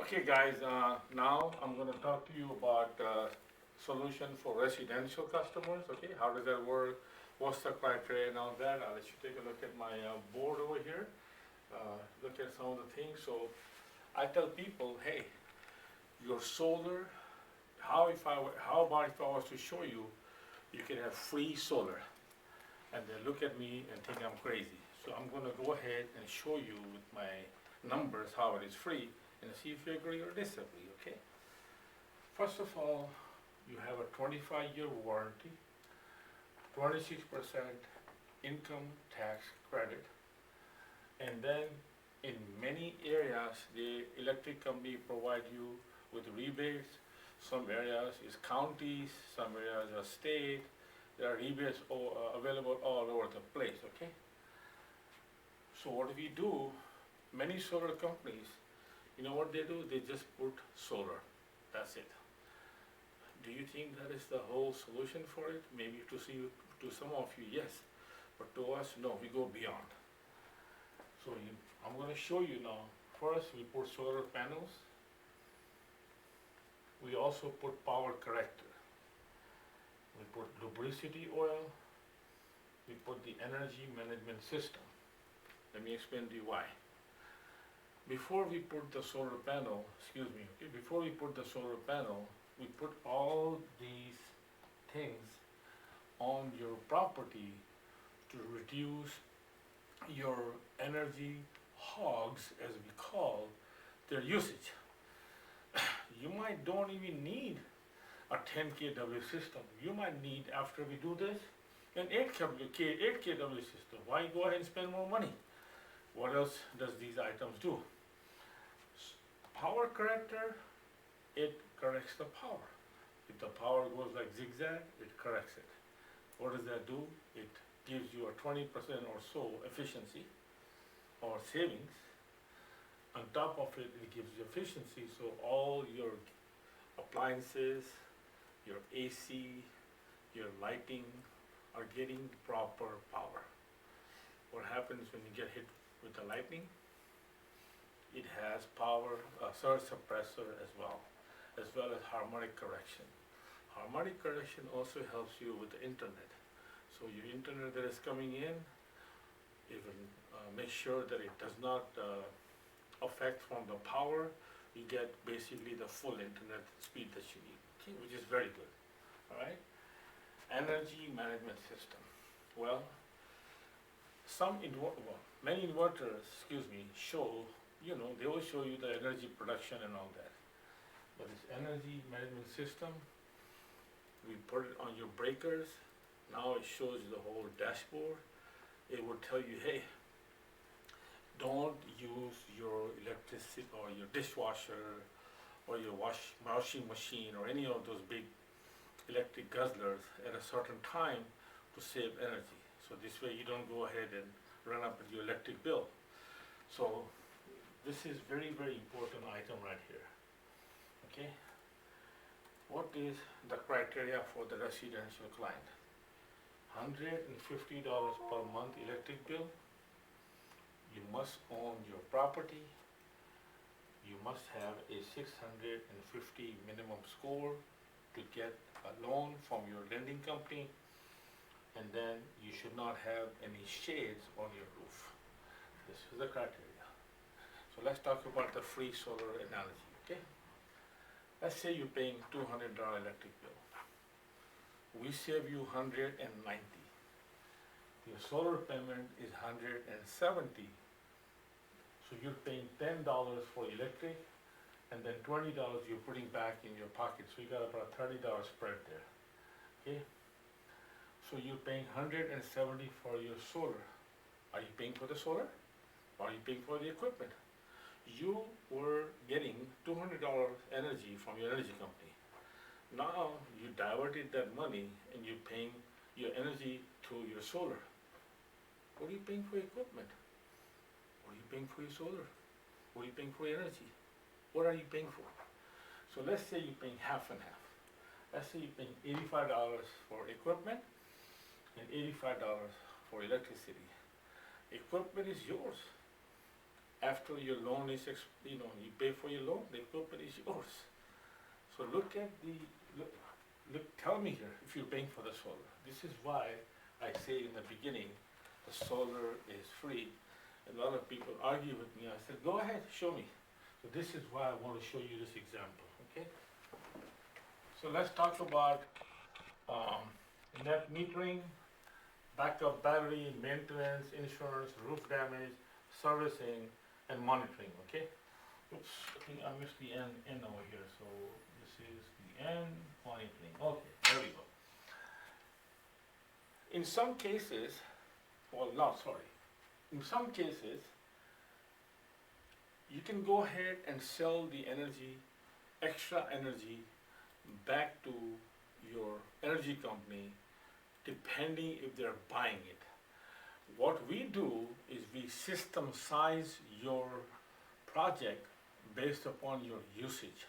Okay, guys, now I'm going to talk to you about solution for residential customers. Okay, how does that work? What's the criteria and all that? I'll let you take a look at my board over here. Look at some of the things. So I tell people, hey, your solar. How about if I was to show you, you can have free solar, and they look at me and think I'm crazy. So I'm going to go ahead and show you with my numbers how it is free and see if you agree or disagree, okay? First of all, you have a 25-year warranty, 26% income tax credit, and then in many areas, the electric company provide you with rebates. Some areas is counties, some areas are state. There are rebates available all over the place, okay? So what we do, many solar companies, you know what they do? They just put solar. That's it. Do you think that is the whole solution for it? Maybe to some of you, yes. But to us, no, we go beyond. So I'm going to show you now. First, we put solar panels. We also put power corrector. We put lubricity oil. We put the energy management system. Let me explain to you why. Before we put the solar panel, before we put the solar panel, we put all these things on your property to reduce your energy hogs, as we call their usage. You might don't even need a 10 kW system. You might need, after we do this, an 8 kW system. Why go ahead and spend more money? What else does these items do? Power corrector, it corrects the power. If the power goes like zigzag, it corrects it. What does that do? It gives you a 20% or so efficiency or savings. On top of it, it gives you efficiency, so all your appliances, your AC, your lighting are getting proper power. What happens when you get hit with the lightning? It has power, surge suppressor as well as harmonic correction. Harmonic correction also helps you with the internet. So your internet that is coming in, even make sure that it does not affect from the power. You get basically the full internet speed that you need, okay, which is very good. All right. Energy management system. Well, many inverters, show, they will show you the energy production and all that. But this energy management system, we put it on your breakers. Now it shows you the whole dashboard. It will tell you, hey, don't use your electricity or your dishwasher or your washing machine or any of those big electric guzzlers at a certain time to save energy. So this way you don't go ahead and run up with your electric bill. So this is very, very important item right here. Okay. What is the criteria for the residential client? $150 per month electric bill. You must own your property. You must have a 650 minimum score to get a loan from your lending company, and then you should not have any shades on your roof. This is the criteria. So let's talk about the free solar analogy, okay? Let's say you're paying $200 electric bill. We save you $190. Your solar payment is $170. So you're paying $10 for electric, and then $20 you're putting back in your pocket. So you got about a $30 spread there. Okay? So you're paying $170 for your solar. Are you paying for the solar? Or are you paying for the equipment? You were getting $200 energy from your energy company. Now you diverted that money and you're paying your energy to your solar. What are you paying for equipment? What are you paying for your solar? What are you paying for your energy? What are you paying for? So let's say you're paying half and half. Let's say you're paying $85 for equipment and $85 for electricity. Equipment is yours. After your loan is, you pay for your loan, the equipment is yours. So look at tell me here if you're paying for the solar. This is why I say in the beginning, the solar is free. And a lot of people argue with me. I said, go ahead, show me. So this is why I want to show you this example, okay? So let's talk about net metering, backup battery, maintenance, insurance, roof damage, servicing, and monitoring, okay? Oops, I think I missed the N over here, so this is the N, monitoring, okay, there we go. In some cases, in some cases, you can go ahead and sell the energy, extra energy, back to your energy company, depending if they're buying it. What we do is we system size your project based upon your usage.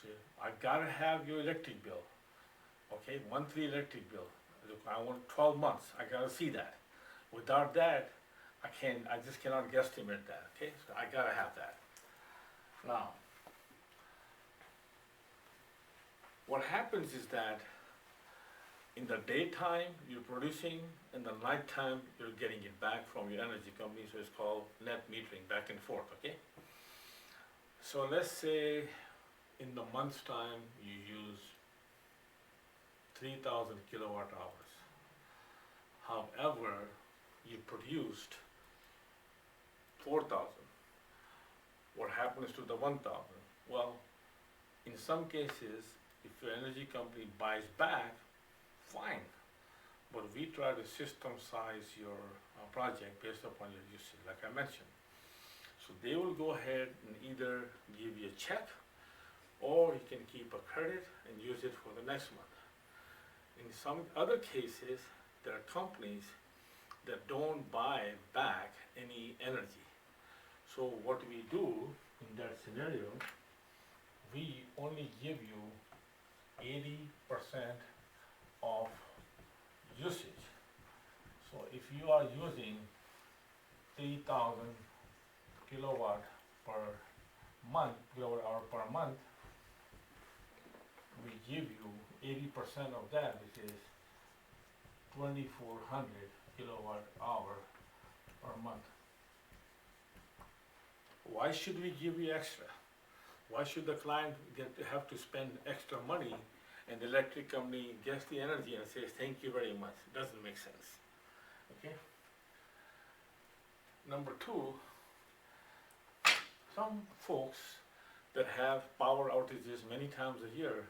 So I gotta have your electric bill, okay, monthly electric bill. Look, I want 12 months, I gotta see that. Without that, I just cannot guesstimate that, okay? So I gotta have that. Now, what happens is that in the daytime you're producing, in the nighttime you're getting it back from your energy company, so it's called net metering, back and forth, okay? So let's say in the month's time you use 3,000 kilowatt hours. However, you produced 4,000. What happens to the 1,000? Well, in some cases, if your energy company buys back, fine. But we try to system size your project based upon your usage, like I mentioned. So they will go ahead and either give you a check, or you can keep a credit and use it for the next month. In some other cases, there are companies that don't buy back any energy. So what we do in that scenario, we only give you 80% of usage. So if you are using 3,000 kilowatt hour per month, we give you 80% of that, which is 2,400 kilowatt hour per month. Why should we give you extra? Why should the client have to spend extra money and the electric company gets the energy and says, thank you very much? It doesn't make sense, okay? Number two, some folks that have power outages many times a year,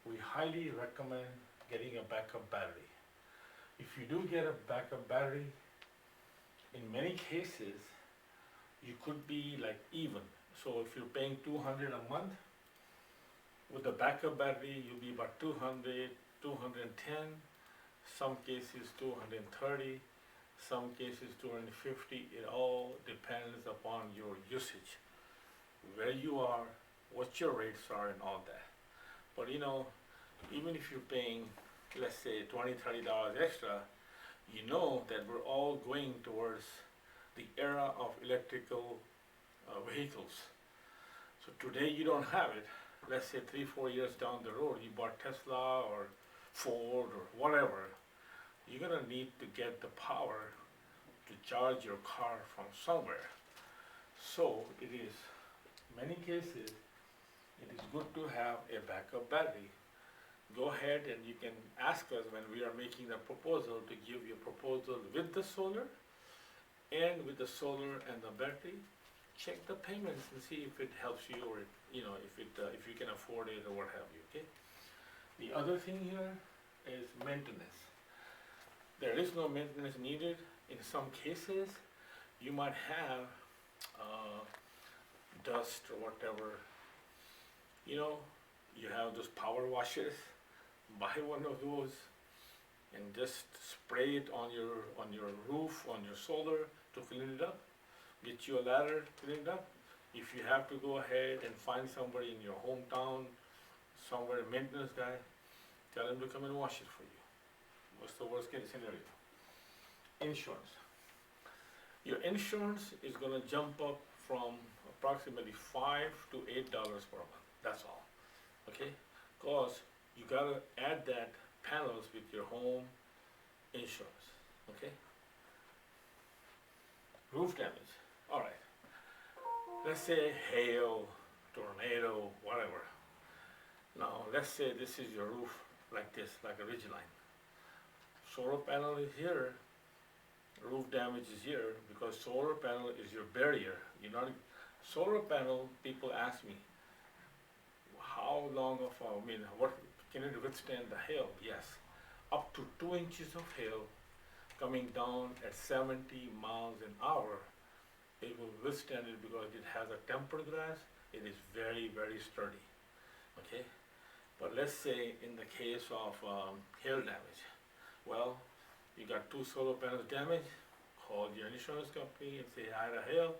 we highly recommend getting a backup battery. If you do get a backup battery, in many cases, you could be like even. So if you're paying 200 a month, with the backup battery, you'll be about 200, 210, some cases 230, some cases 250. It all depends upon your usage, where you are, what your rates are and all that. But you know, even if you're paying, let's say $20, $30 extra, you know that we're all going towards the era of electrical vehicles. So today you don't have it. Let's say 3-4 years down the road, you bought Tesla or Ford or whatever, you're gonna need to get the power to charge your car from somewhere. So it is, many cases, it is good to have a backup battery. Go ahead and you can ask us when we are making the proposal to give you a proposal with the solar and with the solar and the battery. Check the payments and see if it helps you, or if you can afford it or what have you, okay? The other thing here is maintenance. There is no maintenance needed. In some cases, you might have dust or whatever. You know, you have those power washers. Buy one of those and just spray it on your roof, on your solar to clean it up. Get you a ladder, clean it up. If you have to go ahead and find somebody in your hometown, somewhere, a maintenance guy, tell him to come and wash it for you. What's the worst case scenario? Insurance. Your insurance is going to jump up from approximately $5 to $8 per month. that's all, okay? Cause you gotta add that panels with your home insurance, okay? Roof damage, alright. Let's say hail, tornado, whatever. Now, let's say this is your roof like this, like a ridge line. Solar panel is here, roof damage is here, because solar panel is your barrier. You're not, solar panel, people ask me, how long of, what, can it withstand the hail? Yes, up to 2 inches of hail coming down at 70 miles an hour, it will withstand it because it has a tempered glass, it is very, very sturdy, okay? But let's say in the case of hail damage, well, you got 2 solar panels damaged, call your insurance company and say, I had a hail.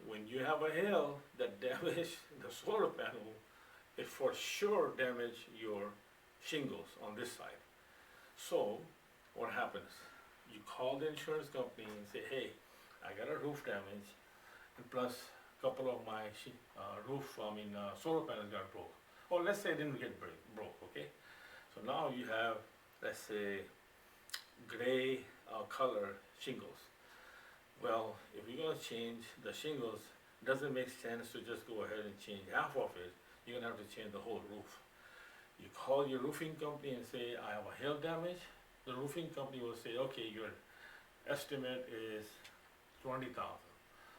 When you have a hail that damage the solar panel, it for sure damage your shingles on this side. So, what happens? You call the insurance company and say, hey, I got a roof damage, and plus a couple of my solar panels got broke. Or let's say it didn't get broke, okay? So now you have, let's say, gray color shingles. Well, if you're gonna change the shingles, doesn't make sense to just go ahead and change half of it. You're gonna have to change the whole roof. You call your roofing company and say, I have a hail damage. The roofing company will say, okay, your estimate is 20,000.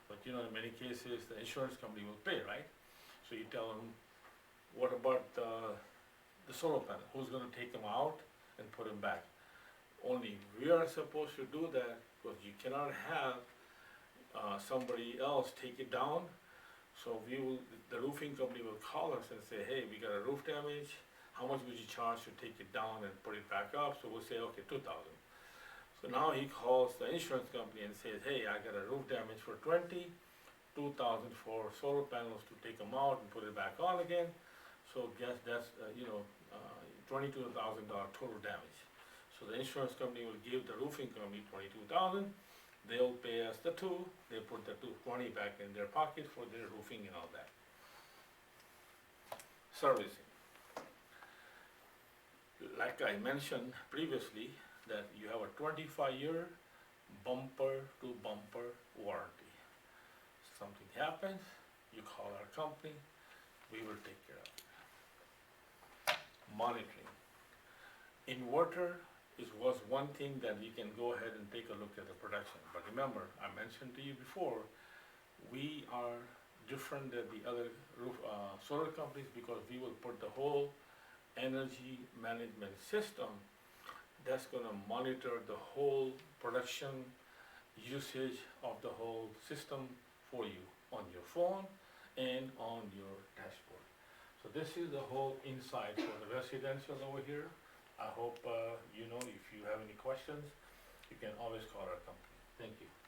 But you know, in many cases, the insurance company will pay, right? So you tell them, what about the solar panel? Who's gonna take them out and put them back? Only we are supposed to do that, because you cannot have somebody else take it down. So the roofing company will call us and say, hey, we got a roof damage, how much would you charge to take it down and put it back up? So we'll say, okay, 2,000. So now he calls the insurance company and says, hey, I got a roof damage for 20, 2,000 for solar panels to take them out and put it back on again. So guess that's, $22,000 total damage. So the insurance company will give the roofing company 22,000, they'll pay us the 2, they put the 220 back in their pocket for their roofing and all that. Servicing. Like I mentioned previously, that you have a 25-year bumper to bumper warranty. Something happens, you call our company, we will take care of it. Monitoring. Inverter was one thing that we can go ahead and take a look at the production. But remember, I mentioned to you before, we are different than the other solar companies, because we will put the whole energy management system that's gonna monitor the whole production usage of the whole system for you on your phone and on your dashboard. So this is the whole inside for the residential over here. I hope if you have any questions, you can always call our company. Thank you.